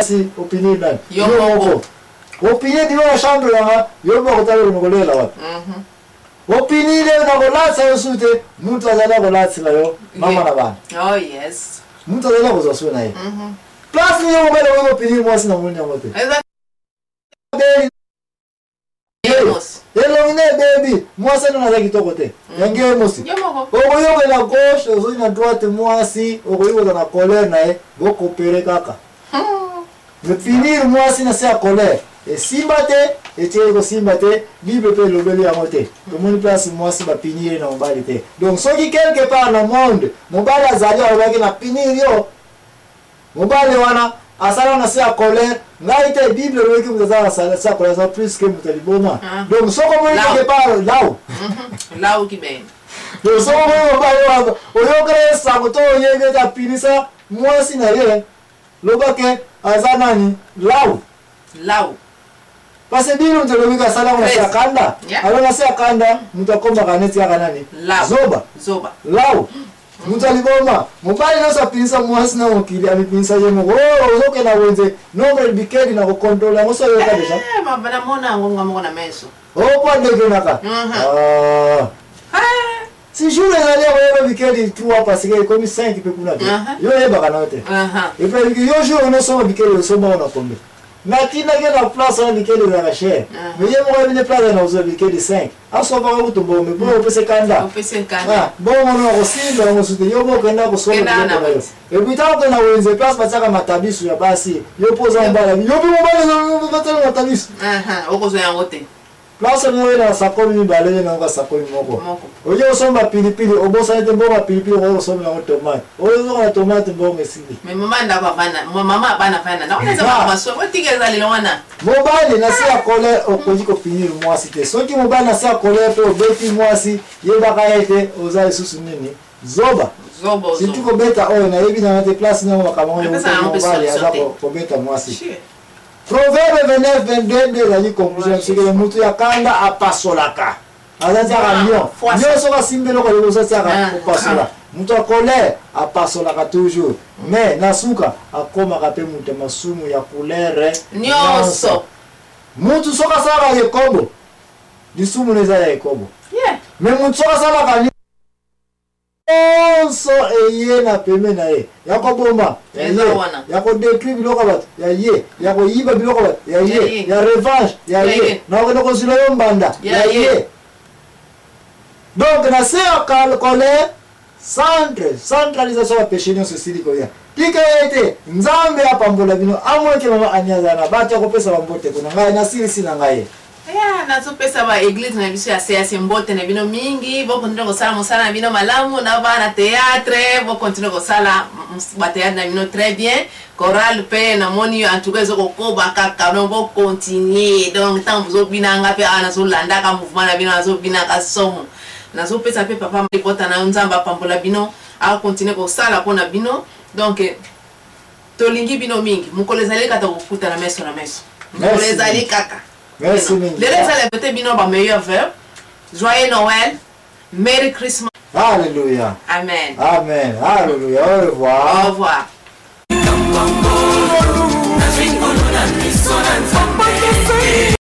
si opinion nan yo moko opinion di wa chambre nga yo moko tayo ngolela wapi opinion le na kolatsa yo sute muntu azala kolatsa yo mama na bana oh yes muntu azala kozaswe na ye plus ni yo mbele wo opinion mwasi na munya mote Elongine baby, mwasi ndo naza kitoko te. Yange mosi. Okoyoka na gauche, ozoyi na droite mwasi, okoyoka na colère na ye, boko pere kaka. Me finir mwasi na se a colère. E simba te, e tieko simba te, libre pe lobeli ya mote. To moni place mwasi ba pinir na mobali te. Donc soki quelque part na monde, mobali azali obaki na pinir yo. Mobali wana asala na se a colère. Ngai te Bible weki mutazala sa colère ça plus que mutaliboma. Donc soko moni quelque part là. Là où qui ben. Donc soko moni mobali wa oyokre sa moto yenge ta pinisa mwasi na ye. Lobake azanani là. Parce que Bible mtalobika sala na se akanda. Alors na se akanda mutakomba kaneti ya kanani. Zoba. Là. Mutaliboma mobali na sa pinisa mwasi na okili amipinisa yemo ozoke na wenze nombre bikedi na contrôler ngoso yo ka deja mabana mona ngonga mona meso opo ndege naka si jour ezali ya bikedi trois parce que comme 5 pe kuna te yo eba kana te et puis yo jour no so bikedi so mona kombe na tina ke na place na bikedi na cher mais yemo ko ne place na uzo bikedi 5 aso ba ko tumbo me bo pese kanda bon on osimba ngosuti yo bo kenda ko soma et puis tant que na wenze place pataka matabisu ya basi yo poza mbala yo bi mbala batala matabisu okozo yango te place mo na sakoni mbala na nga sakoni moko oyo somba pilipili obosa ete mboga pilipili ko somba na tomate oyo na tomate mboga mesili mais mama bana fana na unaweza maso otigeza lilo wana mobali na se akole okoji ko finir mwasi te soki mobali na se akole pe obeti mwasi yeba ka ete oza isusu nini zoba si tu ko beta oyo na yebi na te place na makama oyo mobali aza ko beta mwasi Proverbe 29-22 ezali conclusion c'est que mutu ya kanda apasolaka azaza kanyo nyoso ka simbelo ko lezo tsaka opasola mutu akole apasolaka toujours mais nasuka akoma ka pe mutu masumu ya couleur nyonso mutu soka sala ye kobo disumu neza ya kobo mais mutu soka sala ka so eye na peme na ye yako bomba yako détruire biloko bato ya ye yako yiba biloko bato ya ye ya revanche ya ye na ko silo yo mbanda ya ye donc na se akal colère centralisation ya péché nyonso esili koya tika ete nzambe apambola bino amweke mama anyazana bato akopesa bambote kuna ngai na silisi na ngai na so pesa ba église na biso ya CAC mbote na bino mingi bo continue ko sala mosala na bino malamu na ba na théâtre bo continue ko sala ba théâtre na bino très bien chorale pe na moni en tout cas zo ko ba kaka no bo continuer donc tant vous obinanga pe ana so landa ka mouvement na bino na zo binaka somo na so pesa pe papa mlipota na nzamba pambola bino a continuer ko sala pona bino donc tolingi bino mingi mukolezali kata kufuta na meso mukolezali kaka. Merci mingi. Les célébrer bino ba meilleur vœu. Joyeux Noël. Merry Christmas. Alléluia. Amen. Amen. Alléluia. Au revoir. Au revoir. Nambangolo, na vingolo na miso na nzambe.